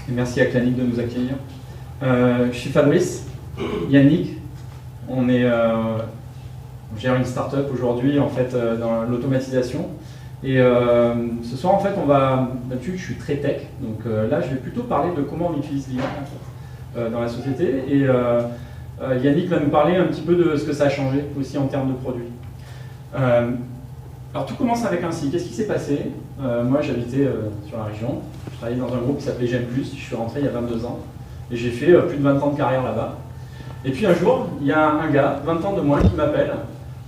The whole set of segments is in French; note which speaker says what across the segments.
Speaker 1: Et merci à Clanic de nous accueillir. Je suis Fabrice, Yannick. On gère une start-up aujourd'hui en fait, dans l'automatisation. Et ce soir, en fait, je suis très tech. Donc là, je vais plutôt parler de comment on utilise l'IA dans la société. Et Yannick va nous parler un petit peu de ce que ça a changé aussi en termes de produits. Alors tout commence avec un site. Qu'est-ce qui s'est passé? Moi j'habitais sur la région, je travaillais dans un groupe qui s'appelait J'aime Plus, je suis rentré il y a 22 ans et j'ai fait plus de 20 ans de carrière là-bas. Et puis un jour, il y a un gars, 20 ans de moins, qui m'appelle.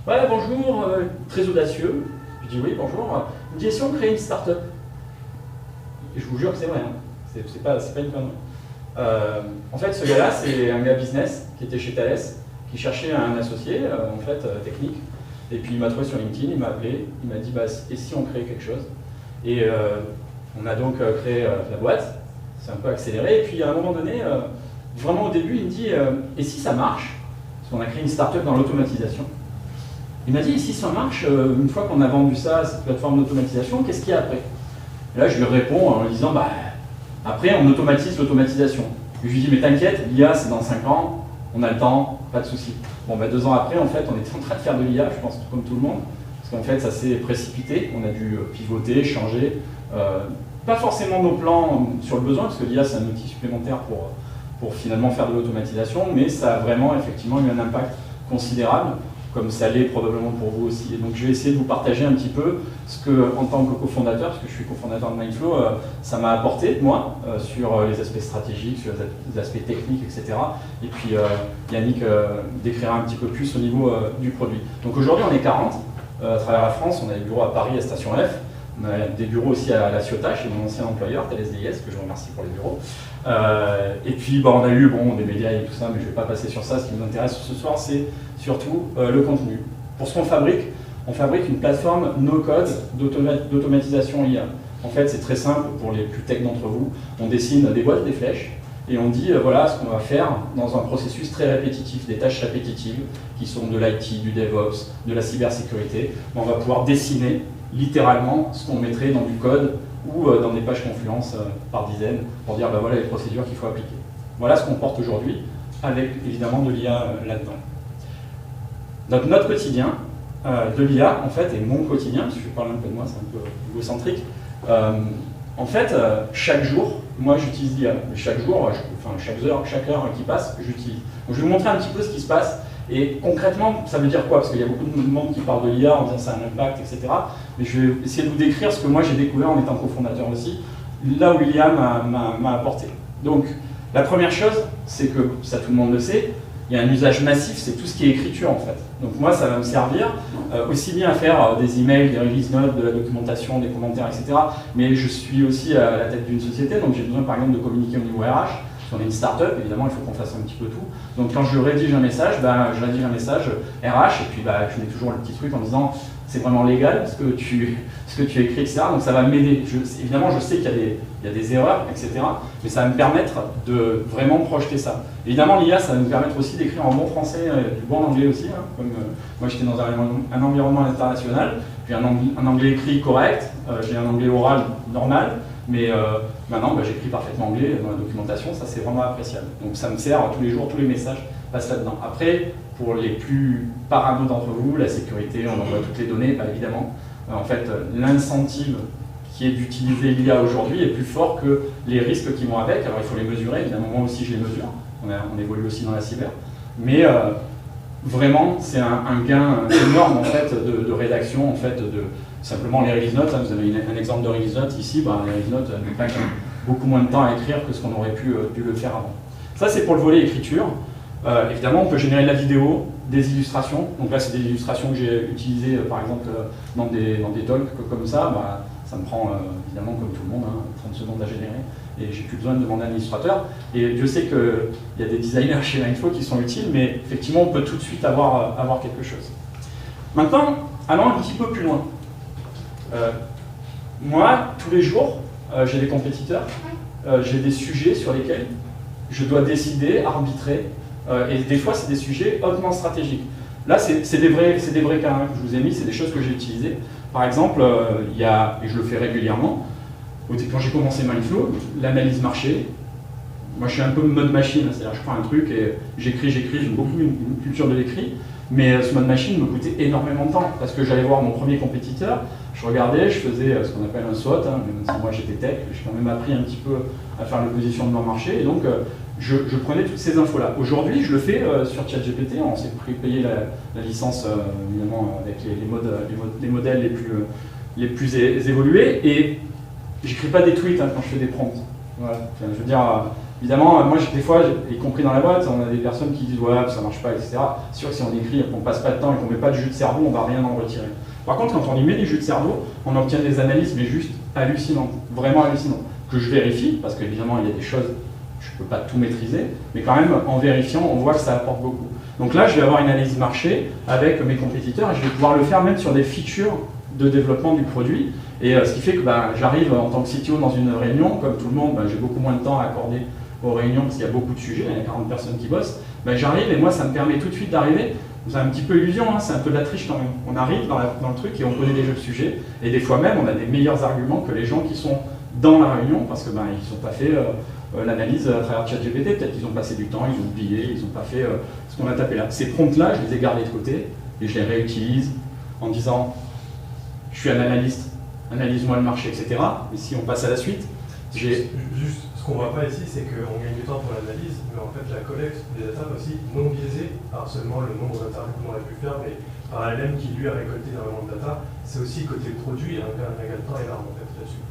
Speaker 1: Ouais, bonjour, très audacieux. Je dis oui, bonjour. Il me dit, si on crée une start-up? Et je vous jure que c'est vrai, hein. C'est pas une connerie. En fait, ce gars-là, c'est un gars business qui était chez Thales, qui cherchait un associé, en fait, technique. Et puis il m'a trouvé sur LinkedIn, il m'a appelé, il m'a dit bah, et si on créait quelque chose? Et on a donc créé la boîte, c'est un peu accéléré, et puis à un moment donné, vraiment au début, il me dit et si ça marche? Parce qu'on a créé une start-up dans l'automatisation. Il m'a dit et si ça marche, une fois qu'on a vendu ça à cette plateforme d'automatisation, qu'est-ce qu'il y a après? Et là je lui réponds en lui disant bah, après on automatise l'automatisation. Je lui dis mais t'inquiète, l'IA c'est dans 5 ans, on a le temps, pas de souci. Bon, bah 2 ans après, en fait, on était en train de faire de l'IA, je pense, comme tout le monde, parce qu'en fait, ça s'est précipité, on a dû pivoter, changer, pas forcément nos plans sur le besoin, parce que l'IA, c'est un outil supplémentaire pour finalement faire de l'automatisation, mais ça a vraiment, effectivement, eu un impact considérable, comme ça l'est probablement pour vous aussi. Et donc, je vais essayer de vous partager un petit peu ce que, en tant que cofondateur, parce que je suis cofondateur de Mindflow, ça m'a apporté, moi, sur les aspects stratégiques, sur les aspects techniques, etc. Et puis, Yannick décrira un petit peu plus au niveau du produit. Donc aujourd'hui, on est 40 à travers la France. On a des bureaux à Paris, à Station F. On a des bureaux aussi à La Ciotat, chez mon ancien employeur, Thales DIS, que je remercie pour les bureaux. Et puis, on a eu des médias et tout ça, mais je ne vais pas passer sur ça. Ce qui nous intéresse ce soir, c'est surtout le contenu. Pour ce qu'on fabrique une plateforme no-code d'automatisation IA. En fait, c'est très simple pour les plus tech d'entre vous. On dessine des boîtes, des flèches, et on dit voilà ce qu'on va faire dans un processus très répétitif, des tâches répétitives qui sont de l'IT, du DevOps, de la cybersécurité. On va pouvoir dessiner littéralement ce qu'on mettrait dans du code ou dans des pages Confluence par dizaines pour dire voilà les procédures qu'il faut appliquer. Voilà ce qu'on porte aujourd'hui avec évidemment de l'IA là-dedans. Notre quotidien de l'IA, en fait, et mon quotidien, parce que je parle un peu de moi, c'est un peu égocentrique, en fait, chaque jour, moi j'utilise l'IA. Chaque jour, chaque heure qui passe, j'utilise. Donc je vais vous montrer un petit peu ce qui se passe. Et concrètement, ça veut dire quoi? Parce qu'il y a beaucoup de monde qui parle de l'IA en disant ça a un impact, etc. Mais je vais essayer de vous décrire ce que moi j'ai découvert en étant cofondateur aussi, là où l'IA m'a apporté. Donc, la première chose, c'est que, ça tout le monde le sait, il y a un usage massif, c'est tout ce qui est écriture en fait. Donc moi, ça va me servir aussi bien à faire des emails, des release notes, de la documentation, des commentaires, etc. Mais je suis aussi à la tête d'une société, donc j'ai besoin par exemple de communiquer au niveau RH. Si on est une start-up, évidemment, il faut qu'on fasse un petit peu tout. Donc quand je rédige un message, je rédige un message RH, et puis je mets toujours le petit truc en disant c'est vraiment légal ce que tu écris, etc. Donc ça va m'aider. Évidemment, je sais qu'il y a des erreurs, etc. Mais ça va me permettre de vraiment projeter ça. Évidemment, l'IA, ça va nous permettre aussi d'écrire en bon français, du bon anglais aussi. Hein, comme moi, j'étais dans un environnement international, j'ai un anglais écrit correct, j'ai un anglais oral normal, mais maintenant, j'écris parfaitement anglais dans la documentation, ça c'est vraiment appréciable. Donc ça me sert tous les jours, tous les messages passent là-dedans. Après, pour les plus parano d'entre vous, la sécurité, on envoie toutes les données, évidemment. En fait, l'incentive qui est d'utiliser l'IA aujourd'hui est plus fort que les risques qui vont avec. Alors il faut les mesurer, évidemment, moi aussi je les mesure, on évolue aussi dans la cyber. Mais vraiment, c'est un gain énorme en fait, de rédaction, en fait, simplement les release notes. Hein, vous avez un exemple de release note ici, les release notes nous prennent beaucoup moins de temps à écrire que ce qu'on aurait pu le faire avant. Ça, c'est pour le volet écriture. Évidemment, on peut générer de la vidéo, des illustrations. Donc là, c'est des illustrations que j'ai utilisées, par exemple, dans des talks comme ça. Ça me prend, évidemment, comme tout le monde, 30 secondes à générer. Et j'ai plus besoin de demander à un illustrateur. Et Dieu sait qu'il y a des designers chez Mindflow qui sont utiles, mais effectivement, on peut tout de suite avoir quelque chose. Maintenant, allons un petit peu plus loin. Moi, tous les jours, j'ai des compétiteurs, j'ai des sujets sur lesquels je dois décider, arbitrer, et des fois, c'est des sujets hautement stratégiques. Là, c'est des vrais cas que je vous ai mis, c'est des choses que j'ai utilisées. Par exemple, il y a, et je le fais régulièrement, quand j'ai commencé Mindflow, l'analyse marché, moi je suis un peu mode machine, c'est-à-dire je prends un truc et j'écris, j'aime beaucoup une culture de l'écrit, mais ce mode machine me coûtait énormément de temps, parce que j'allais voir mon premier compétiteur, je regardais, je faisais ce qu'on appelle un SWOT, hein, même si moi j'étais tech, j'ai quand même appris un petit peu à faire le positionnement marché, et donc je prenais toutes ces infos-là. Aujourd'hui, je le fais sur ChatGPT, on s'est payé la licence, évidemment, avec les modèles les plus évolués, et j'écris pas des tweets quand je fais des prompts. Voilà. Enfin, je veux dire, évidemment, moi, des fois, y compris dans la boîte, on a des personnes qui disent « ouais, ça marche pas, etc. » C'est sûr que si on écrit, qu'on passe pas de temps et qu'on met pas de jus de cerveau, on va rien en retirer. Par contre, quand on y met des jus de cerveau, on obtient des analyses, mais juste hallucinantes, vraiment hallucinantes, que je vérifie, parce qu'évidemment, il y a des choses, je peux pas tout maîtriser, mais quand même, en vérifiant, on voit que ça apporte beaucoup. Donc là, je vais avoir une analyse marché avec mes compétiteurs, et je vais pouvoir le faire même sur des features de développement du produit. Et ce qui fait que j'arrive en tant que CTO dans une réunion, comme tout le monde, j'ai beaucoup moins de temps à accorder aux réunions parce qu'il y a beaucoup de sujets, il y a 40 personnes qui bossent. J'arrive et moi ça me permet tout de suite d'arriver. C'est un petit peu illusion, hein, c'est un peu de la triche quand même. On arrive dans le truc et on connaît déjà le sujet. Et des fois même, on a des meilleurs arguments que les gens qui sont dans la réunion parce que ils n'ont pas fait l'analyse à travers ChatGPT. Peut-être qu'ils ont passé du temps, ils ont oublié, ils n'ont pas fait ce qu'on a tapé là. Ces prompts-là, je les ai gardés de côté et je les réutilise en disant je suis un analyste, analyse-moi le marché, etc. Et si on passe à la suite,
Speaker 2: Juste, ce qu'on ne voit pas ici, c'est qu'on gagne du temps pour l'analyse, mais en fait la collecte des data aussi non biaisée par seulement le nombre d'interviews qu'on aurait pu faire, mais par LLM qui lui a récolté énormément de data. C'est aussi côté produit, un gain de temps énorme en fait là-dessus.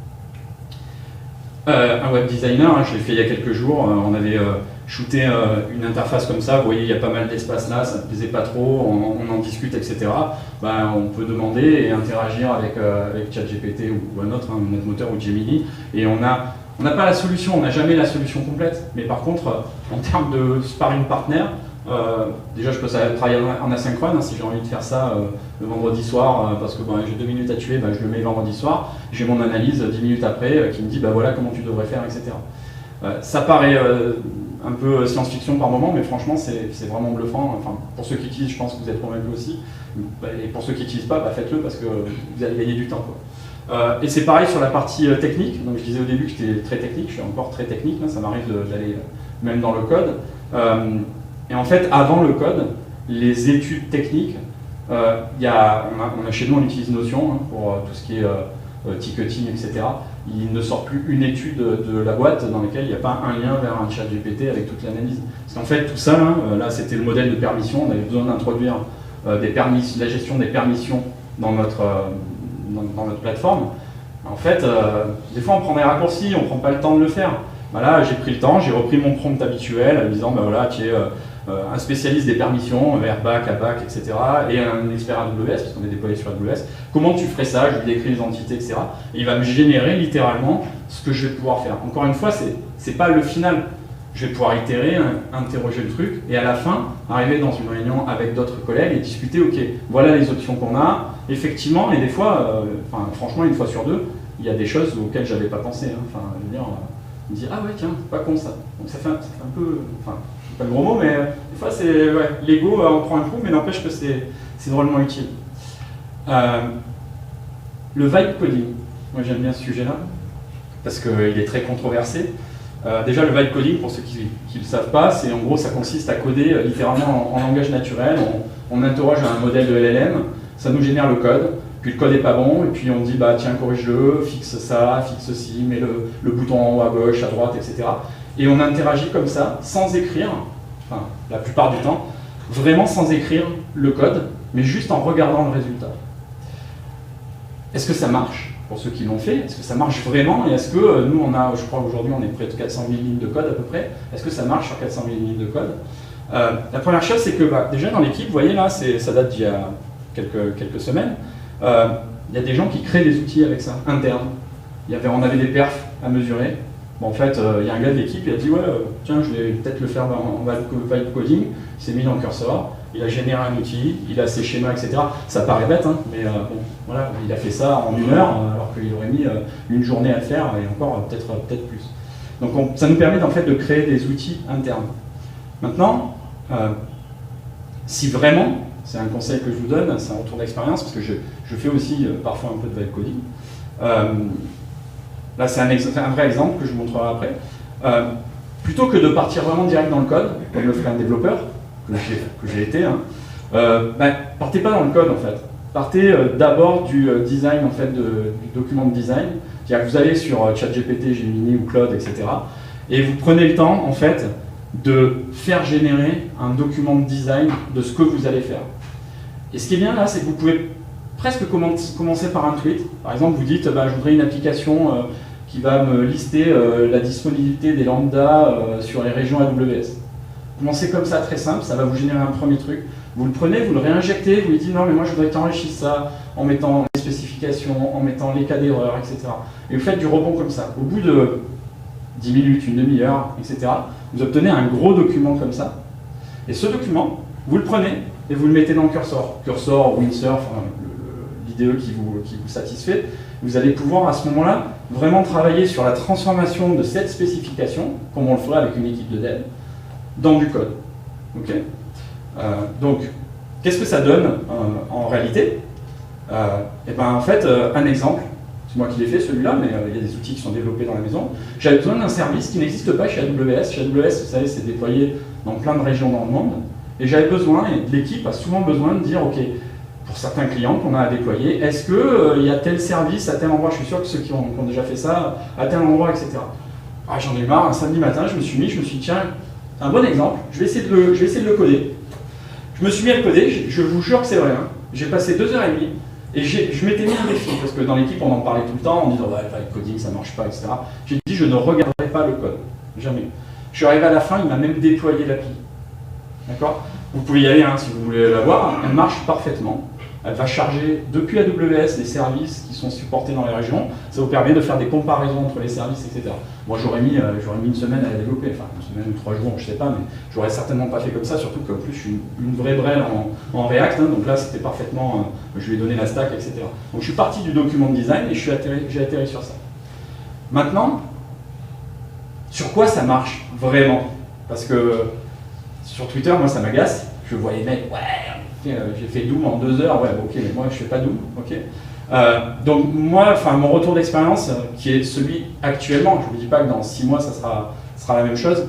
Speaker 1: Un web designer, je l'ai fait il y a quelques jours, on avait shooté une interface comme ça, vous voyez il y a pas mal d'espace là, ça ne plaisait pas trop, on en discute, etc. On peut demander et interagir avec ChatGPT ou un autre, notre moteur ou Gemini, et on n'a pas la solution, on n'a jamais la solution complète, mais par contre, en termes de sparring partner, déjà je peux travailler en asynchrone, si j'ai envie de faire ça le vendredi soir, parce que j'ai 2 minutes à tuer, je le mets vendredi soir, j'ai mon analyse 10 minutes après qui me dit voilà comment tu devrais faire, etc. Ça paraît un peu science-fiction par moment, mais franchement c'est vraiment bluffant. Enfin, pour ceux qui utilisent, je pense que vous êtes convaincus aussi, et pour ceux qui n'utilisent pas, faites-le parce que vous allez gagner du temps, quoi. Et c'est pareil sur la partie technique, donc je disais au début que j'étais très technique, je suis encore très technique, ça m'arrive d'aller même dans le code. Et en fait, avant le code, les études techniques, on a chez nous, on utilise Notion pour tout ce qui est ticketing, etc. Il ne sort plus une étude de la boîte dans laquelle il n'y a pas un lien vers un chat GPT avec toute l'analyse. Parce qu'en fait, tout ça, là c'était le modèle de permission, on avait besoin d'introduire la gestion des permissions dans notre plateforme. En fait, des fois on prend des raccourcis, on ne prend pas le temps de le faire. Là, j'ai pris le temps, j'ai repris mon prompt habituel en disant tu es un spécialiste des permissions, vers back à back, etc. et un expert AWS, parce qu'on est déployé sur AWS. Comment tu ferais ça? Je lui décris les entités, etc. Et il va me générer littéralement ce que je vais pouvoir faire. Encore une fois, c'est pas le final. Je vais pouvoir itérer, interroger le truc, et à la fin, arriver dans une réunion avec d'autres collègues et discuter, ok, voilà les options qu'on a. Effectivement, et des fois, franchement, une fois sur deux, il y a des choses auxquelles je n'avais pas pensé. Je veux dire, on me dit, ah ouais, tiens, pas con ça. Donc ça fait un peu, pas le gros mot, mais des fois, c'est l'ego, on prend un coup, mais n'empêche que c'est drôlement utile. Le vibe coding, moi j'aime bien ce sujet-là, parce qu'il est très controversé. Déjà, le vibe coding, pour ceux qui ne le savent pas, c'est en gros, ça consiste à coder littéralement en langage naturel. On interroge un modèle de LLM, ça nous génère le code, puis le code n'est pas bon, et puis on dit, tiens, corrige-le, fixe ça, fixe ceci, mets le bouton en haut à gauche, à droite, etc. Et on interagit comme ça, sans écrire, la plupart du temps, vraiment sans écrire le code, mais juste en regardant le résultat. Est-ce que ça marche? Pour ceux qui l'ont fait, est-ce que ça marche vraiment? Et est-ce que nous, je crois aujourd'hui, on est près de 400 000 lignes de code à peu près. Est-ce que ça marche sur 400 000 lignes de code? La première chose, c'est que déjà dans l'équipe, vous voyez là, ça date d'il y a quelques semaines, il y a des gens qui créent des outils avec ça, internes. On avait des perfs à mesurer. En fait, il y a un gars de l'équipe, il a dit, tiens, je vais peut-être le faire en vibe coding. Il s'est mis dans le cursor, il a généré un outil, il a ses schémas, etc. Ça paraît bête, mais voilà, il a fait ça en 1 heure, alors qu'il aurait mis une journée à le faire, et encore peut-être plus. Donc ça nous permet en fait de créer des outils internes. Maintenant, si vraiment, c'est un conseil que je vous donne, c'est un retour d'expérience, parce que je fais aussi parfois un peu de vibe coding. Là, c'est un vrai exemple que je vous montrerai après. plutôt que de partir vraiment direct dans le code, comme le ferait un développeur, que j'ai été, hein, partez pas dans le code en fait. Partez d'abord du design, en fait, du document de design. C'est-à-dire que vous allez sur ChatGPT, Gemini ou Claude, etc. Et vous prenez le temps, en fait, de faire générer un document de design de ce que vous allez faire. Et ce qui est bien là, c'est que vous pouvez presque commencer par un tweet. Par exemple, vous dites, je voudrais une application qui va me lister la disponibilité des lambdas sur les régions AWS. Commencez comme ça, très simple, ça va vous générer un premier truc. Vous le prenez, vous le réinjectez, vous lui dites non mais moi je voudrais que tu enrichisses ça en mettant les spécifications, en mettant les cas d'erreur, etc. Et vous faites du rebond comme ça. Au bout de 10 minutes, une demi-heure, etc., vous obtenez un gros document comme ça. Et ce document, vous le prenez et vous le mettez dans le cursor. Cursor, Windsurf, l'IDE qui vous satisfait. Vous allez pouvoir à ce moment-là vraiment travailler sur la transformation de cette spécification, comme on le ferait avec une équipe de dev, dans du code. Okay, donc, qu'est-ce que ça donne en réalité? Et ben, en fait, un exemple, c'est moi qui l'ai fait celui-là, mais il y a des outils qui sont développés dans la maison. J'avais besoin d'un service qui n'existe pas chez AWS. Chez AWS, vous savez, c'est déployé dans plein de régions dans le monde. Et j'avais besoin, et l'équipe a souvent besoin de dire, ok, pour certains clients qu'on a à déployer, est-ce qu'il y a tel service à tel endroit? Je suis sûr que ceux qui ont déjà fait ça, à tel endroit, etc. J'en ai eu marre, un samedi matin, je me suis dit, tiens, un bon exemple, je vais essayer de le coder. Je me suis mis à le coder, je vous jure que c'est vrai. Hein. J'ai passé 2h30 et je m'étais mis un défi, parce que dans l'équipe on en parlait tout le temps, on disait ouais, le coding ça marche pas, etc. J'ai dit je ne regarderai pas le code, jamais. Je suis arrivé à la fin, il m'a même déployé l'appli. D'accord? Vous pouvez y aller hein, si vous voulez la voir, elle marche parfaitement. Elle va charger depuis AWS les services qui sont supportés dans les régions. Ça vous permet de faire des comparaisons entre les services, etc. Moi, j'aurais mis une semaine à la développer, enfin une semaine ou 3 jours, je sais pas, mais j'aurais certainement pas fait comme ça, surtout qu'en plus je suis une vraie brêle en React, hein, donc là c'était parfaitement, je lui ai donné la stack, etc. Donc je suis parti du document de design et j'ai atterri sur ça. Maintenant, sur quoi ça marche vraiment? Parce que sur Twitter, moi ça m'agace, je vois les mecs, ouais, j'ai fait Doom en 2 heures, ouais, ok, mais moi je fais pas Doom, ok. Donc moi, mon retour d'expérience, qui est celui actuellement, je ne vous dis pas que dans 6 mois ça sera la même chose.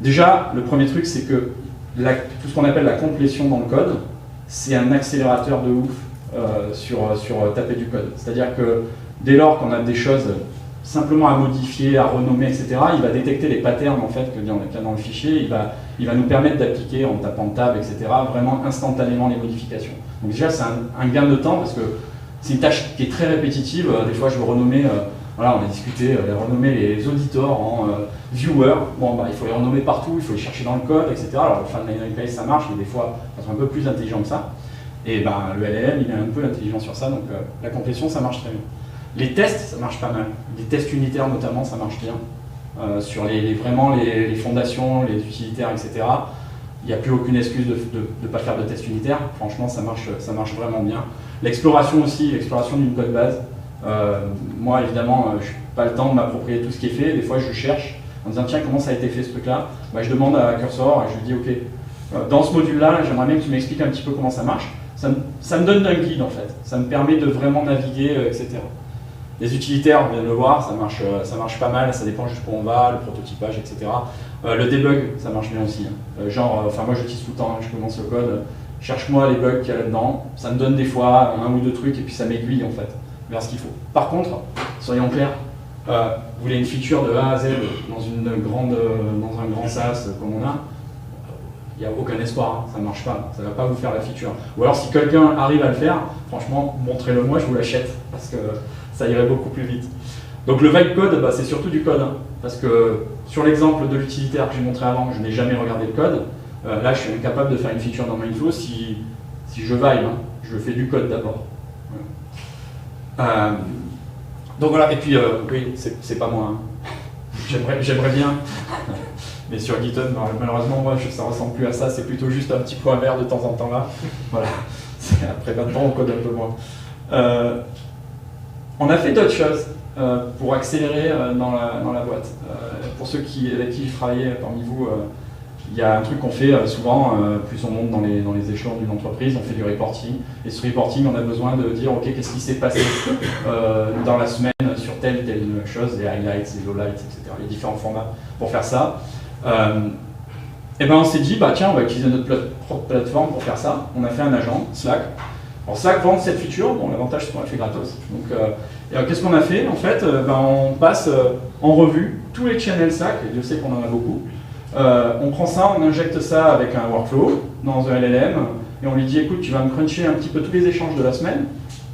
Speaker 1: Déjà, le premier truc, c'est que tout ce qu'on appelle la complétion dans le code, c'est un accélérateur de ouf sur taper du code. C'est-à-dire que dès lors qu'on a des choses simplement à modifier, à renommer, etc., il va détecter les patterns en fait qu'il y a dans le fichier, il va nous permettre d'appliquer en tapant tab, etc., vraiment instantanément les modifications. Donc déjà, c'est un gain de temps parce que c'est une tâche qui est très répétitive. Des fois, je veux renommer, voilà, on a discuté, renommer les auditeurs en viewers. Bon, il faut les renommer partout, il faut les chercher dans le code, etc. Alors, le Fine Replace, ça marche, mais des fois, ça sont un peu plus intelligent que ça. Et le LLM, il est un peu intelligent sur ça, donc la complétion, ça marche très bien. Les tests, ça marche pas mal. Les tests unitaires, notamment, ça marche bien. Sur vraiment les fondations, les utilitaires, etc. Il n'y a plus aucune excuse de ne pas faire de tests unitaires. Franchement, ça marche vraiment bien. L'exploration aussi, l'exploration d'une code base. Moi, évidemment, je n'ai pas le temps de m'approprier tout ce qui est fait. Des fois, je cherche en disant, tiens, comment ça a été fait ce truc-là? Je demande à Cursor et je lui dis, ok, dans ce module-là, j'aimerais bien que tu m'expliques un petit peu comment ça marche. Ça me donne un guide, en fait. Ça me permet de vraiment naviguer, etc. Les utilitaires, on vient de le voir, ça marche pas mal, ça dépend jusqu'où on va, le prototypage, etc. Le debug, ça marche bien aussi. Moi j'utilise tout le temps, je commence le code, cherche-moi les bugs qu'il y a là-dedans, ça me donne des fois 1 ou 2 trucs et puis ça m'aiguille en fait vers ce qu'il faut. Par contre, soyons clairs, vous voulez une feature de A à Z dans un grand SaaS comme on a, il n'y a aucun espoir, hein, ça ne marche pas, ça ne va pas vous faire la feature. Ou alors si quelqu'un arrive à le faire, franchement, montrez-le moi, je vous l'achète, parce que ça irait beaucoup plus vite. Donc le vibe code, c'est surtout du code, hein, parce que sur l'exemple de l'utilitaire que j'ai montré avant, je n'ai jamais regardé le code. Là, je suis incapable de faire une feature dans Mindflow si je vibe, hein, je fais du code d'abord. Voilà. Donc voilà, et puis oui, c'est pas moi. Hein. J'aimerais bien. Mais sur GitHub, malheureusement, moi, ça ressemble plus à ça, c'est plutôt juste un petit point vert de temps en temps là. Voilà. Après 20 ans, on code un peu moins. On a fait d'autres choses pour accélérer dans la boîte. Pour ceux avec qui je travaillais parmi vous, il y a un truc qu'on fait souvent, plus on monte dans les échelons d'une entreprise, on fait du reporting. Et ce reporting, on a besoin de dire, ok, qu'est-ce qui s'est passé dans la semaine sur telle chose, les highlights, les lowlights, etc. Il y a différents formats pour faire ça. Et ben on s'est dit, bah tiens, on va utiliser notre propre plateforme pour faire ça. On a fait un agent, Slack. Alors Slack vend cette feature, bon l'avantage c'est qu'on l'a fait gratos. Donc qu'est-ce qu'on a fait? En fait, on passe en revue tous les channels Slack, et Dieu sait qu'on en a beaucoup. On prend ça, on injecte ça avec un workflow dans un LLM, et on lui dit, écoute, tu vas me cruncher un petit peu tous les échanges de la semaine,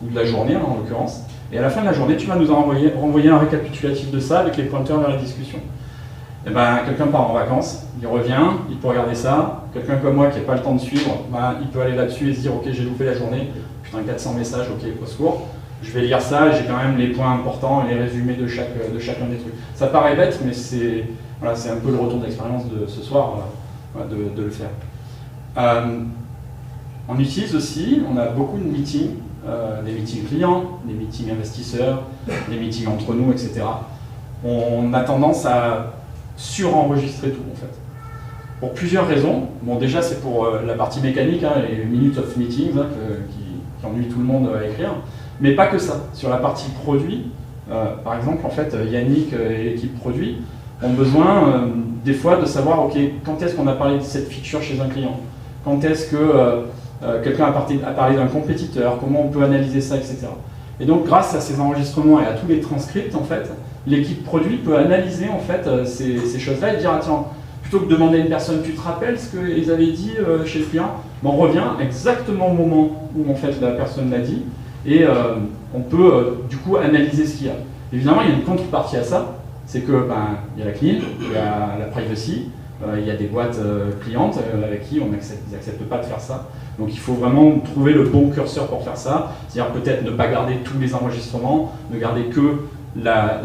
Speaker 1: ou de la journée en l'occurrence, et à la fin de la journée, tu vas nous renvoyer un récapitulatif de ça avec les pointeurs vers la discussion. Et ben, quelqu'un part en vacances, il revient, il peut regarder ça. Quelqu'un comme moi qui n'a pas le temps de suivre, ben, il peut aller là-dessus et se dire ok, j'ai loupé la journée, putain 400 messages, ok, au secours. Je vais lire ça et j'ai quand même les points importants et les résumés de chacun des trucs. Ça paraît bête, mais c'est voilà, un peu le retour d'expérience de ce soir de le faire. On utilise aussi, on a beaucoup de meetings, des meetings clients, des meetings investisseurs, des meetings entre nous, etc. On a tendance à surenregistrer tout en fait. Pour plusieurs raisons. Bon, déjà c'est pour la partie mécanique, hein, les minutes of meetings hein, qui ennuient tout le monde à écrire, mais pas que ça. Sur la partie produit, par exemple, en fait, Yannick et l'équipe produit ont besoin des fois de savoir ok, quand est-ce qu'on a parlé de cette feature chez un client, quand est-ce que quelqu'un a parlé d'un compétiteur, comment on peut analyser ça, etc. Et donc grâce à ces enregistrements et à tous les transcripts, en fait, l'équipe produit peut analyser en fait ces choses-là et dire attends, plutôt que de demander à une personne tu te rappelles ce qu'ils avaient dit chez le client, ben, on revient exactement au moment où en fait la personne l'a dit et on peut du coup analyser ce qu'il y a. Évidemment, il y a une contrepartie à ça, c'est que ben, il y a la CNIL, il y a la privacy, il y a des boîtes clientes avec qui ils n'acceptent pas de faire ça. Donc il faut vraiment trouver le bon curseur pour faire ça, c'est-à-dire peut-être ne pas garder tous les enregistrements, ne garder que la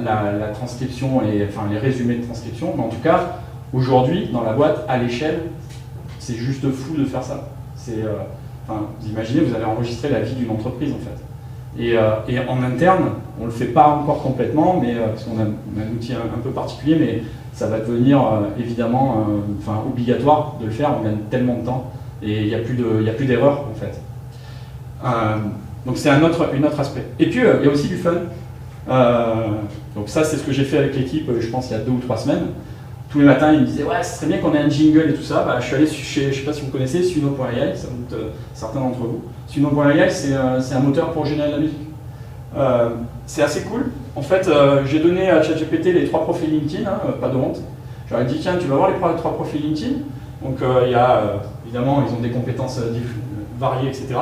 Speaker 1: transcription et enfin les résumés de transcription, mais en tout cas, aujourd'hui, dans la boîte, à l'échelle, c'est juste fou de faire ça. Enfin, vous imaginez, vous avez enregistré la vie d'une entreprise en fait. Et en interne, on ne le fait pas encore complètement, mais, parce qu'on a un outil un peu particulier, mais ça va devenir évidemment enfin, obligatoire de le faire, on gagne tellement de temps, et il n'y a plus d'erreur en fait. Donc c'est un autre aspect. Et puis il y a aussi du fun. Donc ça c'est ce que j'ai fait avec l'équipe, je pense il y a 2 ou 3 semaines. Tous les matins ils me disaient ouais ce serait bien qu'on ait un jingle et tout ça. Bah, je suis allé chez, je ne sais pas si vous connaissez, Suno.ai, ça doute certains d'entre vous. Suno.ai c'est un moteur pour générer de la musique. C'est assez cool. En fait j'ai donné à ChatGPT les 3 profils LinkedIn, hein, pas de honte. J'aurais dit tiens tu vas voir les 3 profils LinkedIn. Donc il y a évidemment ils ont des compétences variées etc.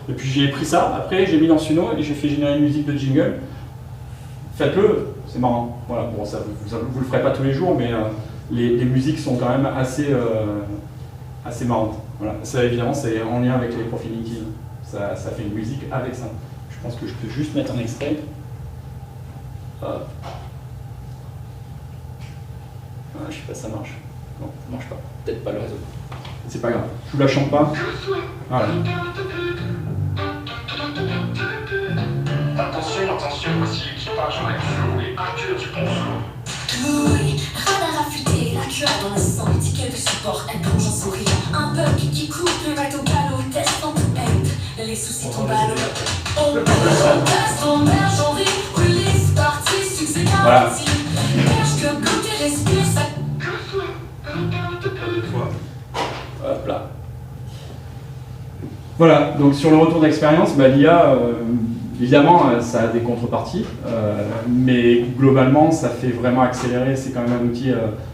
Speaker 1: Et puis j'ai pris ça, après j'ai mis dans Suno et j'ai fait générer une musique de jingle. Faites-le, c'est marrant. Voilà, bon, ça, vous le ferez pas tous les jours, mais les musiques sont quand même assez marrantes. Voilà. Ça, évidemment, c'est en lien avec les profils LinkedIn. Ça fait une musique avec ça. Je pense que je peux juste mettre un extrait. Je sais pas si ça marche. Non, ça marche pas. Peut-être pas le réseau. C'est pas grave. Je vous la chante pas. Voilà.
Speaker 3: Attention, voici l'équipage avec flou et accueil du bon flou.
Speaker 4: Oui, radar affûté, la cueur dans le sang, étiquette de support, elle plonge en sourire. Un bug qui coupe le bateau galop, test en tout aide, les soucis tombent à l'eau. On teste, on merge, on rit, release, parti, succès garanti. Merge que côté respire, ça...
Speaker 1: Hop là. Voilà, donc sur le retour d'expérience, bah, l'IA, évidemment, ça a des contreparties, mais globalement, ça fait vraiment accélérer. C'est quand même un outil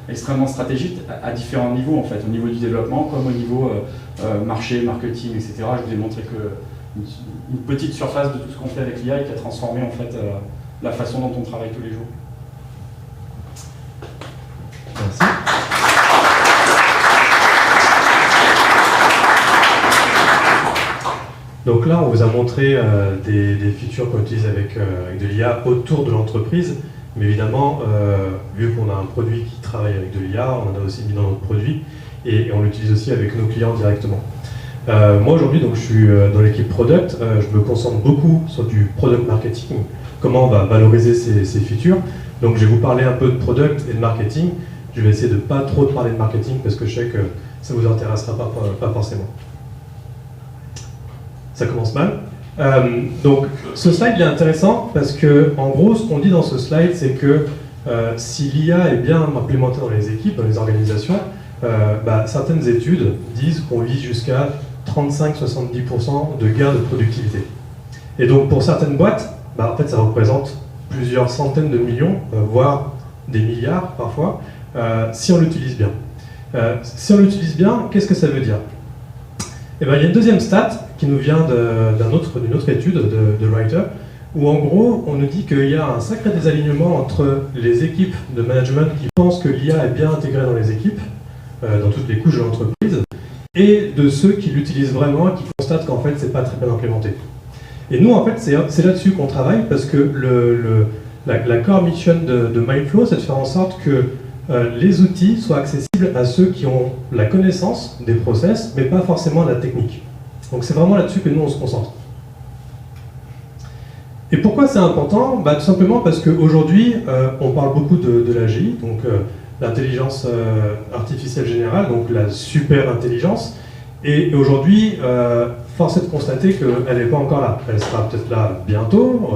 Speaker 1: extrêmement stratégique à différents niveaux, en fait, au niveau du développement comme au niveau marché, marketing, etc. Je vous ai montré que une petite surface de tout ce qu'on fait avec l'IA qui a transformé en fait la façon dont on travaille tous les jours.
Speaker 2: Merci. Donc là, on vous a montré des features qu'on utilise avec de l'IA autour de l'entreprise. Mais évidemment, vu qu'on a un produit qui travaille avec de l'IA, on en a aussi mis dans notre produit et on l'utilise aussi avec nos clients directement. Moi aujourd'hui, donc, je suis dans l'équipe Product. Je me concentre beaucoup sur du Product Marketing, comment on va valoriser ces features. Donc je vais vous parler un peu de Product et de Marketing. Je vais essayer de ne pas trop parler de marketing parce que je sais que ça ne vous intéressera pas forcément. Ça commence mal. Donc ce slide il est intéressant parce que en gros ce qu'on dit dans ce slide c'est que si l'IA est bien implémentée dans les équipes, dans les organisations, certaines études disent qu'on vise jusqu'à 35-70% de gain de productivité. Et donc pour certaines boîtes, en fait ça représente plusieurs centaines de millions, voire des milliards parfois, si on l'utilise bien. Si on l'utilise bien, qu'est-ce que ça veut dire? Il y a une deuxième stat qui nous vient d'une autre étude de Writer, où en gros on nous dit qu'il y a un sacré désalignement entre les équipes de management qui pensent que l'IA est bien intégrée dans les équipes, dans toutes les couches de l'entreprise, et de ceux qui l'utilisent vraiment et qui constatent qu'en fait c'est pas très bien implémenté. Et nous en fait c'est là-dessus qu'on travaille, parce que la core mission de Mindflow, c'est de faire en sorte que les outils soient accessibles à ceux qui ont la connaissance des process, mais pas forcément la technique. Donc c'est vraiment là-dessus que nous on se concentre. Et pourquoi c'est important? Tout simplement parce qu'aujourd'hui, on parle beaucoup de l'AGI, donc l'intelligence artificielle générale, donc la super intelligence. Et aujourd'hui, force est de constater qu'elle n'est pas encore là. Elle sera peut-être là bientôt,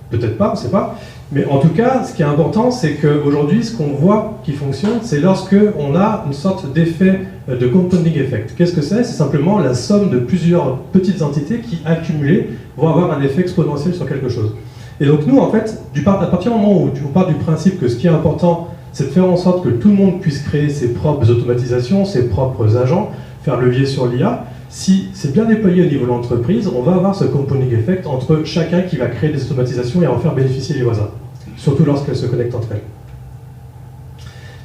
Speaker 2: peut-être pas, on ne sait pas. Mais en tout cas, ce qui est important, c'est qu'aujourd'hui, ce qu'on voit qui fonctionne, c'est lorsque on a une sorte d'effet de compounding effect. Qu'est-ce que c'est? C'est simplement la somme de plusieurs petites entités qui, accumulées, vont avoir un effet exponentiel sur quelque chose. Et donc nous, en fait, à partir du moment où on part du principe que ce qui est important, c'est de faire en sorte que tout le monde puisse créer ses propres automatisations, ses propres agents, faire levier sur l'IA, si c'est bien déployé au niveau de l'entreprise, on va avoir ce compounding effect entre chacun qui va créer des automatisations et en faire bénéficier les voisins, surtout lorsqu'elles se connectent entre elles.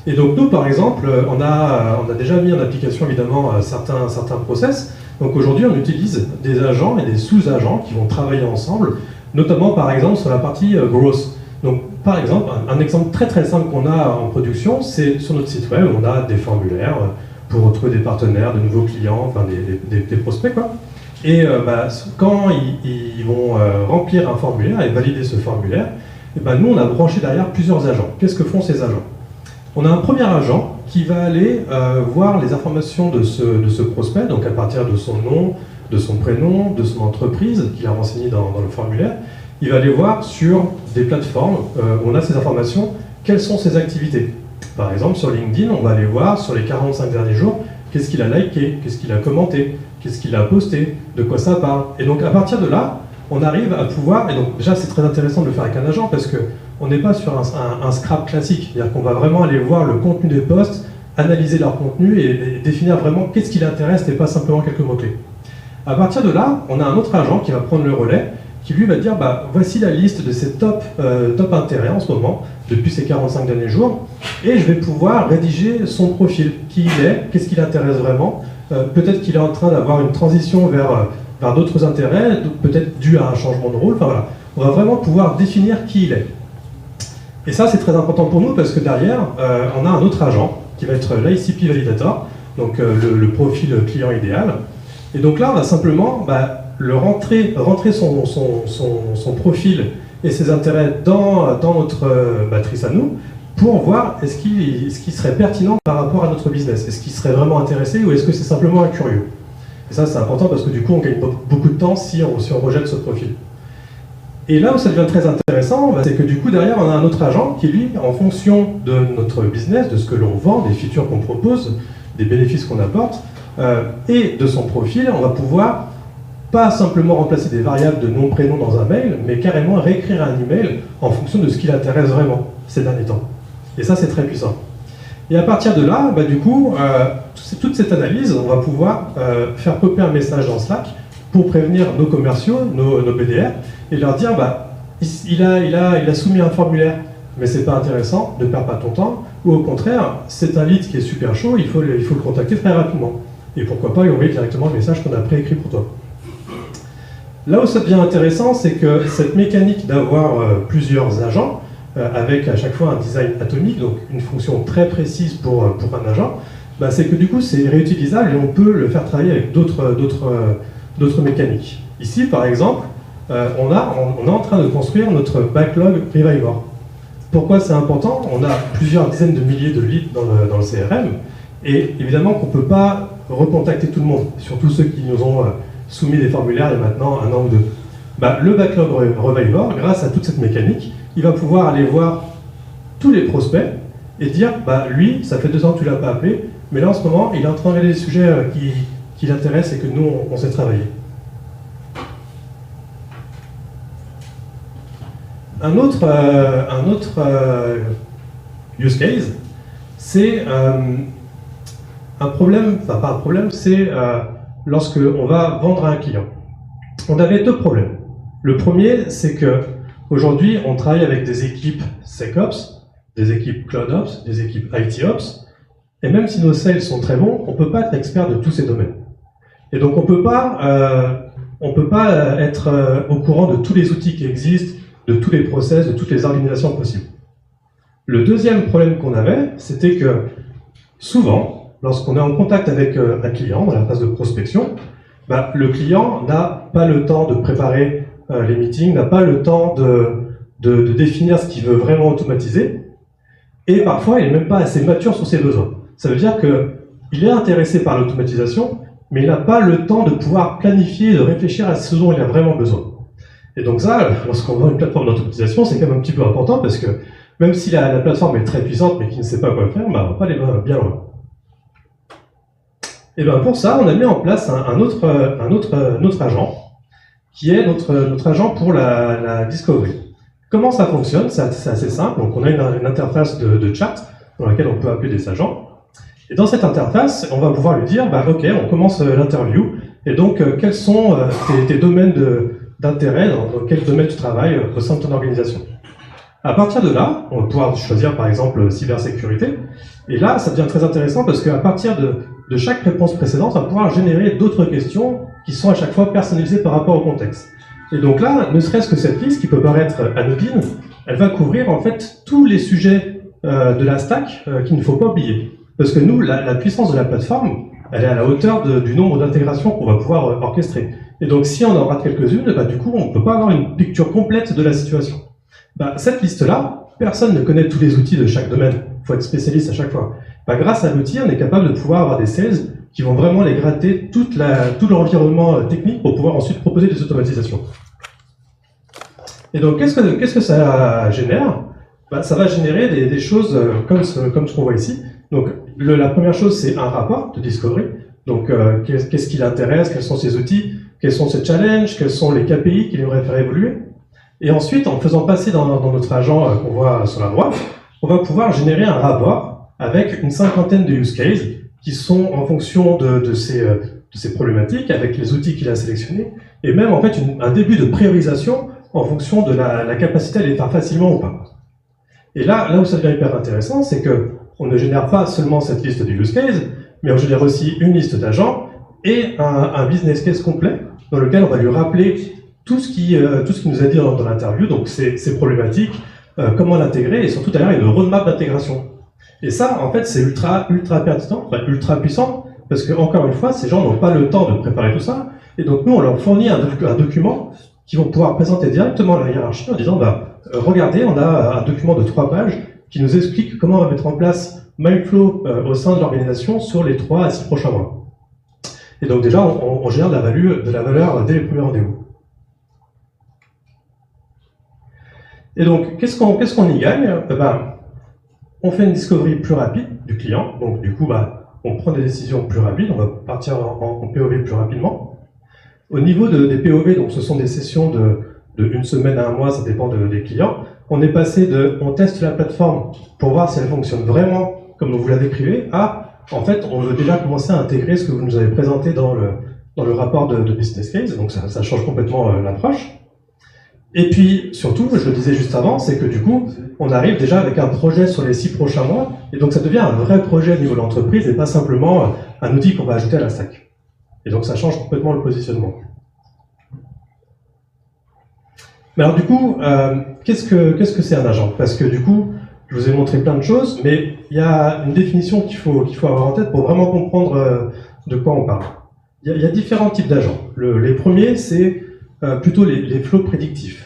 Speaker 2: Et donc nous, par exemple, on a déjà mis en application évidemment certains process. Donc aujourd'hui, on utilise des agents et des sous-agents qui vont travailler ensemble, notamment par exemple sur la partie growth. Donc par exemple, un exemple très très simple qu'on a en production, c'est sur notre site web, on a des formulaires pour retrouver des partenaires, de nouveaux clients, enfin des prospects quoi. Et quand ils vont remplir un formulaire et valider ce formulaire, et nous on a branché derrière plusieurs agents. Qu'est-ce que font ces agents? On a un premier agent qui va aller voir les informations de ce prospect, donc à partir de son nom, de son prénom, de son entreprise qu'il a renseigné dans le formulaire. Il va aller voir sur des plateformes où on a ces informations, quelles sont ses activités. Par exemple, sur LinkedIn, on va aller voir sur les 45 derniers jours, qu'est-ce qu'il a liké, qu'est-ce qu'il a commenté, qu'est-ce qu'il a posté, de quoi ça parle. Et donc à partir de là, on arrive à pouvoir, et donc déjà c'est très intéressant de le faire avec un agent parce qu'on n'est pas sur un scrap classique, c'est-à-dire qu'on va vraiment aller voir le contenu des posts, analyser leur contenu et définir vraiment qu'est-ce qui l'intéresse et pas simplement quelques mots-clés. À partir de là, on a un autre agent qui va prendre le relais, qui lui va dire voici la liste de ses top intérêts en ce moment, depuis ces 45 derniers jours, et je vais pouvoir rédiger son profil, qui il est, qu'est-ce qui l'intéresse vraiment, peut-être qu'il est en train d'avoir une transition vers d'autres intérêts, peut-être dû à un changement de rôle, enfin voilà. On va vraiment pouvoir définir qui il est. Et ça c'est très important pour nous parce que derrière, on a un autre agent qui va être l'ICP Validator, donc le profil client idéal. Et donc là on va simplement rentrer son profil et ses intérêts dans notre matrice à nous pour voir est-ce qu'il serait pertinent par rapport à notre business. Est-ce qu'il serait vraiment intéressé ou est-ce que c'est simplement un curieux? Et ça c'est important parce que du coup on gagne beaucoup de temps si on rejette ce profil. Et là où ça devient très intéressant, c'est que du coup derrière on a un autre agent qui lui, en fonction de notre business, de ce que l'on vend, des features qu'on propose, des bénéfices qu'on apporte, et de son profil, on va pouvoir pas simplement remplacer des variables de nom-prénom dans un mail, mais carrément réécrire un email en fonction de ce qui l'intéresse vraiment ces derniers temps. Et ça c'est très puissant. Et à partir de là, du coup, toute cette analyse, on va pouvoir faire popper un message dans Slack pour prévenir nos commerciaux, nos BDR, et leur dire il a soumis un formulaire, mais c'est pas intéressant, ne perds pas ton temps, ou au contraire, c'est un lead qui est super chaud, il faut le contacter très rapidement. Et pourquoi pas lui envoyer directement le message qu'on a préécrit pour toi. Là où ça devient intéressant, c'est que cette mécanique d'avoir plusieurs agents, avec à chaque fois un design atomique, donc une fonction très précise pour un agent, c'est que du coup c'est réutilisable et on peut le faire travailler avec d'autres mécaniques. Ici par exemple, on est en train de construire notre backlog Revivor. Pourquoi c'est important? On a plusieurs dizaines de milliers de leads dans le CRM, et évidemment qu'on ne peut pas recontacter tout le monde, surtout ceux qui nous ont soumis des formulaires il y a maintenant 1 an ou 2. Le backlog Revivor, grâce à toute cette mécanique, il va pouvoir aller voir
Speaker 5: tous les prospects et dire, bah lui, ça fait 2 ans que tu l'as pas appelé, mais là en ce moment, il est en train de regarder des sujets qui l'intéressent et que nous, on sait travailler. Un autre use case, c'est un problème, enfin pas un problème, c'est lorsque on va vendre à un client. On avait 2 problèmes. Le premier, c'est que aujourd'hui, on travaille avec des équipes SecOps, des équipes CloudOps, des équipes ITOps, et même si nos sales sont très bons, on ne peut pas être expert de tous ces domaines. Et donc on ne peut pas être au courant de tous les outils qui existent, de tous les process, de toutes les organisations possibles. Le deuxième problème qu'on avait, c'était que souvent, lorsqu'on est en contact avec un client dans la phase de prospection, bah, le client n'a pas le temps de préparer les meetings, n'a pas le temps de définir ce qu'il veut vraiment automatiser, et parfois il n'est même pas assez mature sur ses besoins. Ça veut dire qu'il est intéressé par l'automatisation, mais il n'a pas le temps de pouvoir planifier, de réfléchir à ce dont il a vraiment besoin. Et donc ça, lorsqu'on vend une plateforme d'automatisation, c'est quand même un petit peu important parce que même si la plateforme est très puissante mais qui ne sait pas quoi faire, bah, on va pas aller bien loin. Et bien pour ça, on a mis en place un autre agent, qui est notre agent pour la discovery. Comment ça fonctionne? C'est assez simple. Donc on a une interface de chat dans laquelle on peut appeler des agents. Et dans cette interface, on va pouvoir lui dire, bah, ok, on commence l'interview. Et donc, quels sont tes domaines d'intérêt, dans quel domaine tu travailles au sein de ton organisation? À partir de là, on va pouvoir choisir par exemple cybersécurité. Et là, ça devient très intéressant parce qu'à partir de chaque réponse précédente, on va pouvoir générer d'autres questions qui sont à chaque fois personnalisées par rapport au contexte. Et donc là, ne serait-ce que cette liste qui peut paraître anodine, elle va couvrir en fait tous les sujets de la stack qu'il ne faut pas oublier. Parce que nous, la puissance de la plateforme, elle est à la hauteur du nombre d'intégrations qu'on va pouvoir orchestrer. Et donc si on en rate quelques-unes, bah, du coup, on ne peut pas avoir une picture complète de la situation. Bah, cette liste-là, personne ne connaît tous les outils de chaque domaine. Il faut être spécialiste à chaque fois. Bah, grâce à l'outil, on est capable de pouvoir avoir des sales qui vont vraiment les gratter tout l'environnement technique pour pouvoir ensuite proposer des automatisations. Et donc, qu'est-ce que ça génère? Bah, ça va générer des choses comme ce qu'on voit ici. Donc, la première chose, c'est un rapport de discovery. Donc, qu'est-ce qui l'intéresse, quels sont ses outils, quels sont ses challenges, quels sont les KPI qu'il aimerait faire évoluer. Et ensuite, en faisant passer dans notre agent qu'on voit sur la droite, on va pouvoir générer un rapport avec une 50aine de use cases qui sont en fonction de ces problématiques, avec les outils qu'il a sélectionnés, et même en fait un début de priorisation en fonction de la capacité à les faire facilement ou pas. Et là où ça devient hyper intéressant, c'est que on ne génère pas seulement cette liste de use cases, mais on génère aussi une liste d'agents et un business case complet dans lequel on va lui rappeler tout ce qui nous a dit dans l'interview, donc ces problématiques, comment l'intégrer et surtout derrière une roadmap d'intégration. Et ça, en fait, c'est ultra pertinent, enfin, ultra puissant, parce que encore une fois, ces gens n'ont pas le temps de préparer tout ça, et donc nous, on leur fournit un document qu'ils vont pouvoir présenter directement à la hiérarchie en disant, bah, regardez, on a un document de 3 pages qui nous explique comment on va mettre en place Mindflow au sein de l'organisation sur les 3 à 6 prochains mois. Et donc déjà, on gère de la valeur dès les premiers rendez-vous. Et donc, qu'est-ce qu'on y gagne? On fait une discovery plus rapide du client, donc du coup, on prend des décisions plus rapides, on va partir en POV plus rapidement. Au niveau des POV, donc ce sont des sessions de 1 semaine à 1 mois, ça dépend des clients. On est passé on teste la plateforme pour voir si elle fonctionne vraiment comme vous la décrivez, à, en fait, on veut déjà commencer à intégrer ce que vous nous avez présenté dans le rapport de business case, donc ça change complètement l'approche. Et puis, surtout, je le disais juste avant, c'est que du coup, on arrive déjà avec un projet sur les 6 prochains mois, et donc ça devient un vrai projet au niveau de l'entreprise, et pas simplement un outil qu'on va ajouter à la stack. Et donc ça change complètement le positionnement. Mais alors du coup, qu'est-ce que c'est un agent? Parce que du coup, je vous ai montré plein de choses, mais il y a une définition qu'il faut avoir en tête pour vraiment comprendre de quoi on parle. Il y a différents types d'agents. Les premiers, c'est plutôt les flows prédictifs.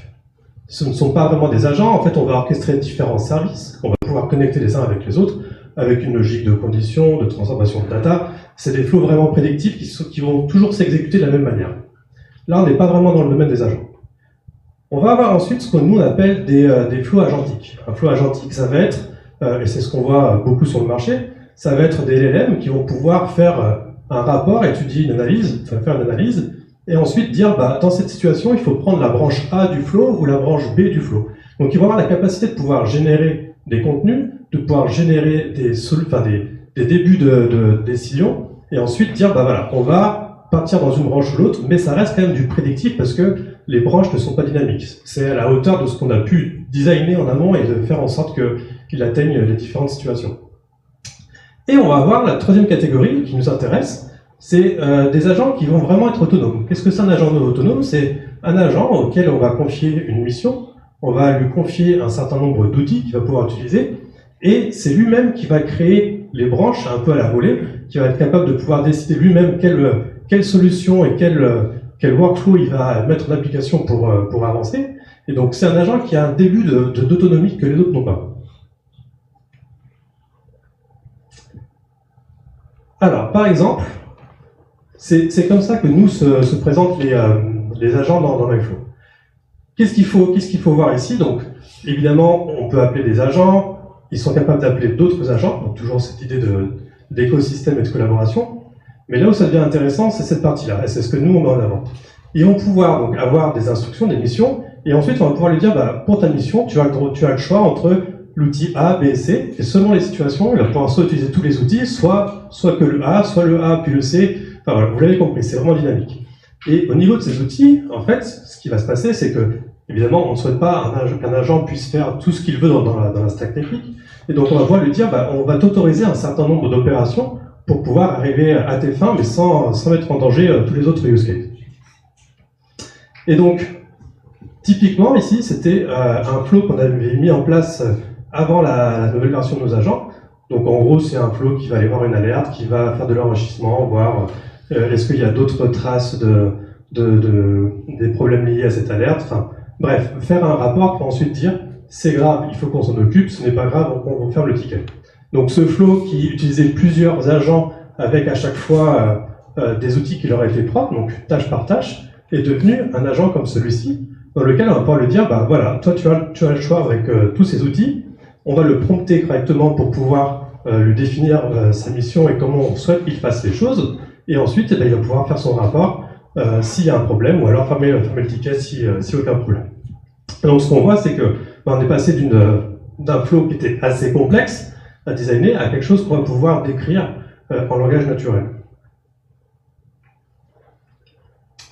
Speaker 5: Ce ne sont pas vraiment des agents, en fait on va orchestrer différents services, qu'on va pouvoir connecter les uns avec les autres, avec une logique de conditions, de transformation de data. C'est des flows vraiment prédictifs qui vont toujours s'exécuter de la même manière. Là on n'est pas vraiment dans le domaine des agents. On va avoir ensuite ce que nous on appelle des flows agentiques. Un flow agentique, ça va être et c'est ce qu'on voit beaucoup sur le marché, ça va être des LLM qui vont pouvoir faire un rapport, étudier une analyse, enfin faire une analyse, et ensuite dire, bah, dans cette situation, il faut prendre la branche A du flow ou la branche B du flow. Donc ils vont avoir la capacité de pouvoir générer des contenus, de pouvoir générer des débuts de décision, et ensuite dire, bah voilà, on va partir dans une branche ou l'autre, mais ça reste quand même du prédictif parce que les branches ne sont pas dynamiques. C'est à la hauteur de ce qu'on a pu designer en amont et de faire en sorte qu'il atteigne les différentes situations. Et on va avoir la troisième catégorie qui nous intéresse, c'est des agents qui vont vraiment être autonomes. Qu'est-ce que c'est un agent autonome? C'est un agent auquel on va confier une mission, on va lui confier un certain nombre d'outils qu'il va pouvoir utiliser, et c'est lui-même qui va créer les branches un peu à la volée, qui va être capable de pouvoir décider lui-même quelle solution et quel workflow il va mettre en application pour avancer. Et donc c'est un agent qui a un début d'autonomie que les autres n'ont pas. Alors, par exemple, c'est comme ça que nous se présentent les agents dans MyFlow. Qu'est-ce qu'il faut voir ici? Donc, évidemment, on peut appeler des agents, ils sont capables d'appeler d'autres agents, donc toujours cette idée d'écosystème et de collaboration. Mais là où ça devient intéressant, c'est cette partie-là, et c'est ce que nous on met en avant. Ils vont pouvoir donc avoir des instructions, des missions, et ensuite on va pouvoir lui dire, bah, pour ta mission, tu as le choix entre l'outil A, B et C, et selon les situations, il va pouvoir soit utiliser tous les outils, soit que le A puis le C, enfin voilà, vous l'avez compris, c'est vraiment dynamique. Et au niveau de ces outils, en fait, ce qui va se passer, c'est que, évidemment, on ne souhaite pas qu'un agent puisse faire tout ce qu'il veut dans la stack technique, et donc on va pouvoir lui dire, bah, on va t'autoriser un certain nombre d'opérations pour pouvoir arriver à tes fins, mais sans mettre en danger tous les autres use cases. Et donc, typiquement, ici, c'était un flow qu'on avait mis en place avant la nouvelle version de nos agents. Donc, en gros, c'est un flow qui va aller voir une alerte, qui va faire de l'enrichissement, voir est-ce qu'il y a d'autres traces des problèmes liés à cette alerte. Enfin, bref, faire un rapport pour ensuite dire c'est grave, il faut qu'on s'en occupe, ce n'est pas grave, on ferme le ticket. Donc ce flow qui utilisait plusieurs agents avec à chaque fois des outils qui leur étaient propres, donc tâche par tâche, est devenu un agent comme celui-ci, dans lequel on va pouvoir lui dire, bah voilà, toi tu as le choix avec tous ces outils, on va le prompter correctement pour pouvoir lui définir sa mission et comment on souhaite qu'il fasse les choses, et ensuite eh bien, il va pouvoir faire son rapport s'il y a un problème, ou alors fermer le ticket si aucun problème. Et donc ce qu'on voit, c'est que on est passé d'un flow qui était assez complexe à designer à quelque chose qu'on va pouvoir décrire en langage naturel.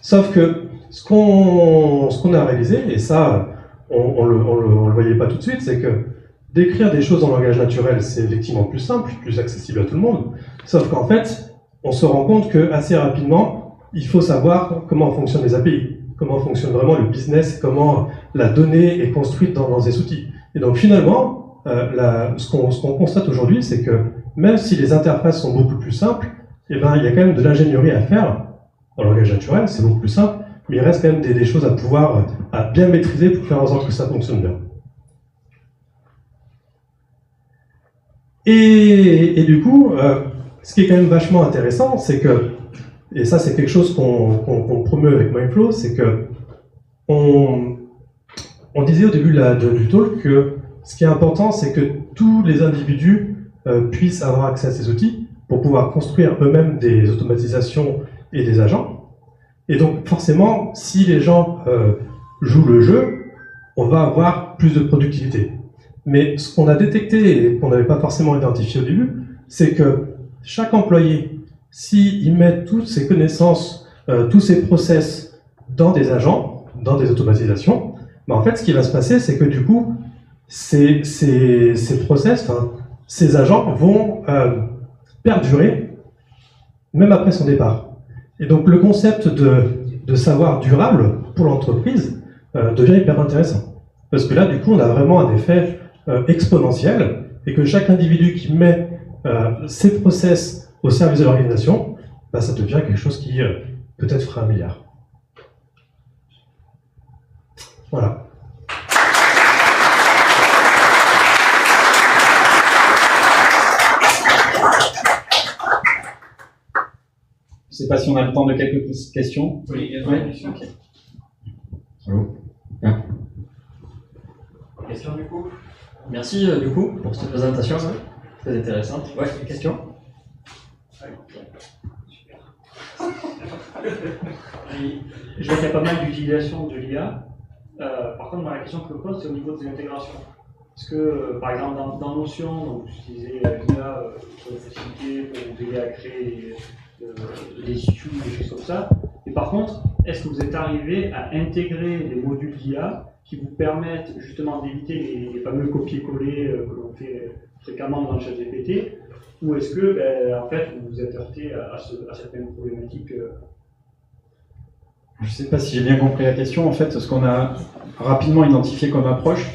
Speaker 5: Sauf que ce qu'on a réalisé, et ça, on le voyait pas tout de suite, c'est que d'écrire des choses en langage naturel, c'est effectivement plus simple, plus accessible à tout le monde. Sauf qu'en fait, on se rend compte que assez rapidement, il faut savoir comment fonctionnent les API, comment fonctionne vraiment le business, comment la donnée est construite dans ces outils. Et donc finalement, ce qu'on constate aujourd'hui, c'est que même si les interfaces sont beaucoup plus simples, eh ben, il y a quand même de l'ingénierie à faire en langage naturel, c'est beaucoup plus simple, mais il reste quand même des choses à pouvoir à bien maîtriser pour faire en sorte que ça fonctionne bien. Et du coup, ce qui est quand même vachement intéressant, c'est que, et ça c'est quelque chose qu'on promeut avec MyFlow, c'est que on disait au début du talk que ce qui est important, c'est que tous les individus puissent avoir accès à ces outils pour pouvoir construire eux-mêmes des automatisations et des agents. Et donc forcément, si les gens jouent le jeu, on va avoir plus de productivité. Mais ce qu'on a détecté et qu'on n'avait pas forcément identifié au début, c'est que chaque employé, s'il met toutes ses connaissances, tous ses process dans des agents, dans des automatisations, ben en fait, ce qui va se passer, c'est que du coup, ces process, ces agents vont perdurer même après son départ. Et donc, le concept de savoir durable pour l'entreprise devient hyper intéressant. Parce que là, du coup, on a vraiment un effet exponentiel et que chaque individu qui met ses process au service de l'organisation, ben, ça devient quelque chose qui peut-être fera 1 milliard. Voilà.
Speaker 1: Je ne sais pas si on a le temps de quelques questions.
Speaker 6: Oui, il y a
Speaker 1: oui.
Speaker 6: une question.
Speaker 1: Okay.
Speaker 6: Allô? Ah. Question du coup? Merci du coup pour cette présentation, très intéressante. Ouais, une question?
Speaker 7: Je vois qu'il y a pas mal d'utilisation de l'IA. Par contre, moi, la question que je me pose, c'est au niveau des intégrations. Est-ce que, par exemple, dans Notion, donc, vous utilisez l'IA pour les faciliter, pour vous aider à créer des issues, des choses comme ça. Et par contre, est-ce que vous êtes arrivé à intégrer des modules d'IA qui vous permettent justement d'éviter les fameux copier-coller que l'on fait fréquemment dans le ChatGPT, ou est-ce que, en fait, vous vous êtes heurté à cette même problématique
Speaker 1: Je ne sais pas si j'ai bien compris la question. En fait, ce qu'on a rapidement identifié comme approche,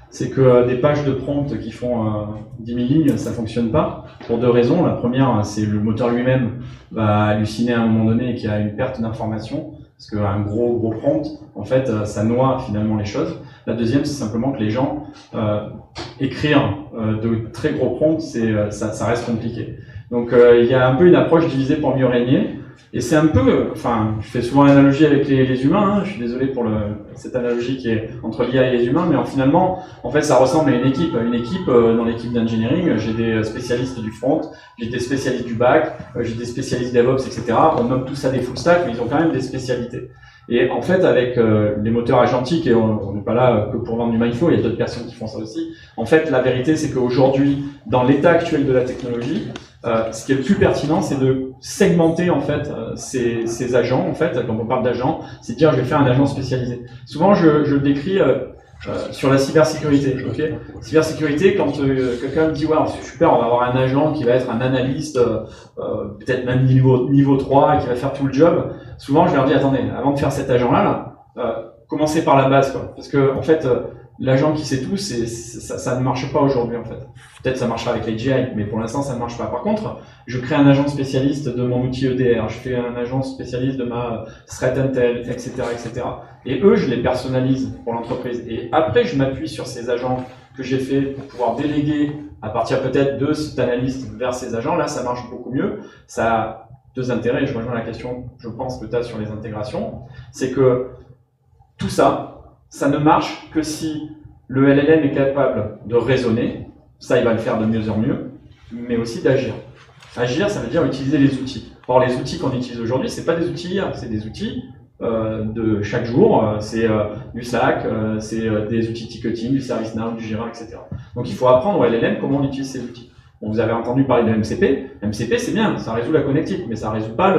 Speaker 1: c'est que des pages de prompt qui font 10 000 lignes, ça ne fonctionne pas, pour deux raisons. La première, c'est le moteur lui-même va halluciner à un moment donné qu'il y a une perte d'information, parce qu'un gros prompt, en fait, ça noie finalement les choses. La deuxième, c'est simplement que les gens, écrire de très gros prompts, ça reste compliqué. Donc il y a un peu une approche divisée pour mieux régner. Et c'est un peu, enfin, je fais souvent l'analogie avec les humains, hein, je suis désolé pour cette analogie qui est entre l'IA et les humains, mais finalement, en fait, ça ressemble à une équipe. Une équipe, dans l'équipe d'engineering, j'ai des spécialistes du front, j'ai des spécialistes du back, j'ai des spécialistes DevOps, etc. On nomme tout ça des full stack, mais ils ont quand même des spécialités. Et en fait, avec les moteurs agentiques, et on n'est pas là que pour vendre du Mindflow, il y a d'autres personnes qui font ça aussi. En fait, la vérité, c'est qu'aujourd'hui, dans l'état actuel de la technologie, ce qui est le plus pertinent, c'est de segmenter en fait ces agents. En fait, quand on parle d'agents, c'est de dire je vais faire un agent spécialisé. Souvent, je le décris sur la cybersécurité. Okay, cybersécurité, quand quelqu'un me dit ouais, c'est super, on va avoir un agent qui va être un analyste, peut-être même niveau 3, qui va faire tout le job. Souvent, je leur dis attendez, avant de faire cet agent-là, commencez par la base, quoi, parce que en fait, l'agent qui sait tout, ça ne marche pas aujourd'hui en fait. Peut-être ça marchera avec les GI, mais pour l'instant ça ne marche pas. Par contre, je crée un agent spécialiste de mon outil EDR, je fais un agent spécialiste de ma threat intel, etc., etc. Et eux, je les personnalise pour l'entreprise. Et après, je m'appuie sur ces agents que j'ai fait pour pouvoir déléguer à partir peut-être de cet analyste vers ces agents. Là, ça marche beaucoup mieux. Ça a deux intérêts. Je rejoins la question, je pense, que tu as sur les intégrations. C'est que tout ça, ça ne marche que si le LLM est capable de raisonner. Ça, il va le faire de mieux en mieux, mais aussi d'agir. Agir, ça veut dire utiliser les outils. Or, les outils qu'on utilise aujourd'hui, c'est pas des outils IA, c'est des outils de chaque jour. C'est du Slack, c'est des outils ticketing, du ServiceNow, du Jira, etc. Donc, il faut apprendre au LLM comment on utilise ces outils. Bon, vous avez entendu parler de MCP. MCP, c'est bien, ça résout la connectique, mais ça résout pas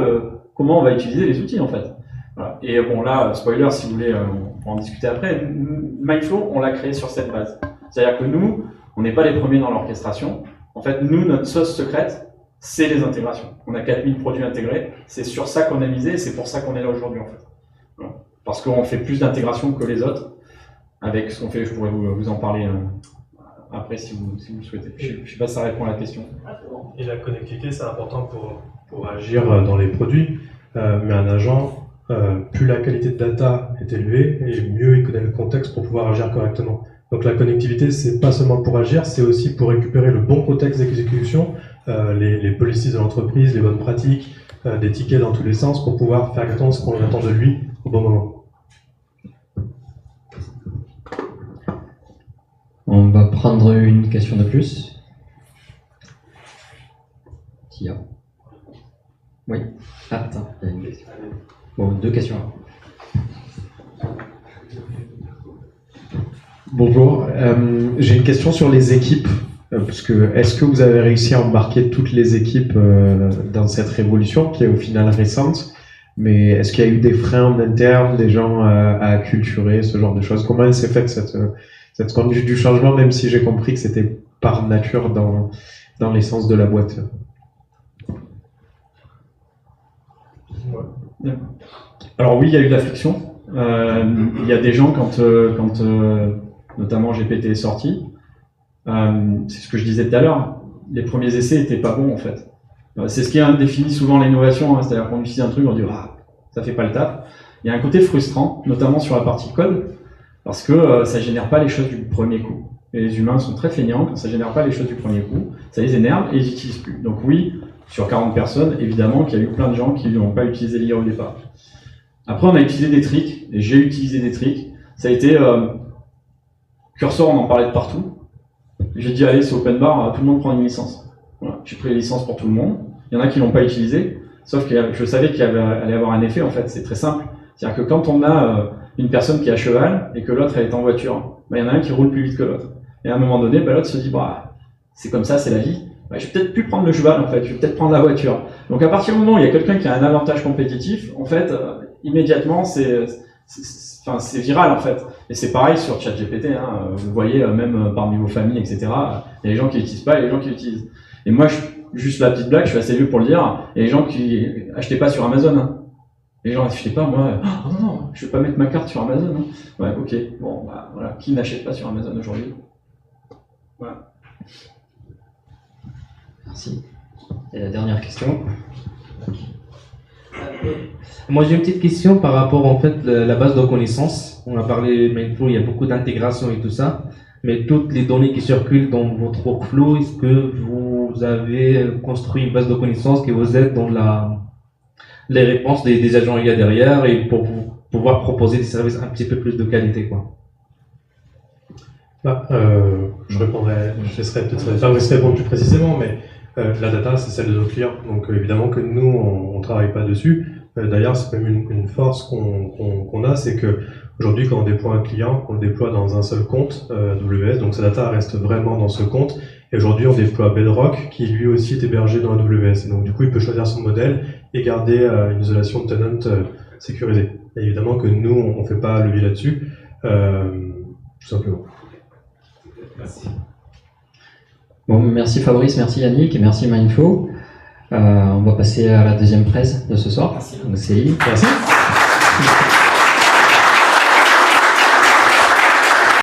Speaker 1: comment on va utiliser les outils, en fait. Voilà. Et bon, là, spoiler, si vous voulez, on pourra en discuter après. Mindflow, on l'a créé sur cette base. C'est-à-dire que nous, on n'est pas les premiers dans l'orchestration. En fait, nous, notre sauce secrète, c'est les intégrations. On a 4000 produits intégrés. C'est sur ça qu'on a misé et c'est pour ça qu'on est là aujourd'hui, en fait. Voilà. Parce qu'on fait plus d'intégration que les autres. Avec ce qu'on fait, je pourrais vous en parler après si vous le souhaitez. Je ne sais pas si ça répond à la question.
Speaker 2: Et la connectivité, c'est important pour agir dans les produits. Mais un agent, plus la qualité de data est élevée, et mieux il connaît le contexte pour pouvoir agir correctement. Donc la connectivité, c'est pas seulement pour agir, c'est aussi pour récupérer le bon contexte d'exécution, les policies de l'entreprise, les bonnes pratiques, des tickets dans tous les sens pour pouvoir faire exactement ce qu'on attend de lui au bon moment.
Speaker 6: On va prendre une question de plus. S'il y a. Oui. Ah, attends, il y a une question. Bon, deux questions.
Speaker 8: Bonjour, j'ai une question sur les équipes, parce que est-ce que vous avez réussi à embarquer toutes les équipes dans cette révolution qui est au final récente, mais est-ce qu'il y a eu des freins en interne, des gens à acculturer, ce genre de choses? Comment elle s'est faite cette conduite du changement, même si j'ai compris que c'était par nature dans l'essence de la boîte?
Speaker 1: Alors oui, il y a eu de la friction. Il y a des gens quand notamment GPT est sorti, c'est ce que je disais tout à l'heure, les premiers essais étaient pas bons en fait. C'est ce qui définit souvent l'innovation, hein, c'est-à-dire qu'on utilise un truc, on dit ah, ça fait pas le taf. Il y a un côté frustrant, notamment sur la partie code, parce que ça génère pas les choses du premier coup. Et les humains sont très feignants, quand ça génère pas les choses du premier coup, ça les énerve et ils n'utilisent plus. Donc oui, sur 40 personnes, évidemment qu'il y a eu plein de gens qui n'ont pas utilisé l'IA au départ. Après, on a utilisé des tricks, et j'ai utilisé des tricks. Ça a été cursor, on en parlait de partout. J'ai dit allez, c'est open bar, tout le monde prend une licence. Voilà. J'ai pris les licences pour tout le monde. Il y en a qui l'ont pas utilisé, sauf que je savais qu'il allait avoir un effet en fait. C'est très simple. C'est-à-dire que quand on a une personne qui est à cheval et que l'autre elle est en voiture, il y en a un qui roule plus vite que l'autre. Et à un moment donné, l'autre se dit c'est comme ça, c'est la vie. Je vais peut-être plus prendre le cheval en fait, je vais peut-être prendre la voiture. Donc à partir du moment où il y a quelqu'un qui a un avantage compétitif, en fait, immédiatement c'est viral en fait. Et c'est pareil sur ChatGPT, hein, vous voyez même parmi vos familles, etc. Il y a les gens qui l'utilisent pas et les gens qui l'utilisent. Et moi, juste la petite blague, je suis assez vieux pour le dire, il y a les gens qui achetaient pas sur Amazon. Hein. Les gens n'achetaient pas, moi, non, je vais pas mettre ma carte sur Amazon. Hein. Ouais, ok, bon, voilà, qui n'achète pas sur Amazon aujourd'hui? Voilà.
Speaker 6: Merci. Et la dernière question.
Speaker 9: Moi j'ai une petite question par rapport en fait la base de connaissances. On a parlé Mindflow, il y a beaucoup d'intégration et tout ça, mais toutes les données qui circulent dans votre workflow, est-ce que vous avez construit une base de connaissances qui vous aide dans les réponses des agents IA derrière et pour pouvoir proposer des services un petit peu plus de qualité quoi?
Speaker 5: Je répondrai, je laisserai peut-être Fabrice répondre plus précisément, mais la data, c'est celle de nos clients. Donc évidemment que nous, on travaille pas dessus. D'ailleurs, c'est même une force qu'on a, c'est que aujourd'hui, quand on déploie un client, on le déploie dans un seul compte AWS, donc sa data reste vraiment dans ce compte. Et aujourd'hui, on déploie Bedrock, qui lui aussi est hébergé dans AWS. Et donc du coup, il peut choisir son modèle et garder une isolation de tenant sécurisée. Et évidemment que nous, on fait pas levier là-dessus, tout simplement.
Speaker 6: Merci. Bon, merci Fabrice, merci Yannick et merci Mindflow. On va passer à la deuxième presse de ce soir.
Speaker 5: Merci.
Speaker 6: Donc, Céline.
Speaker 5: Merci.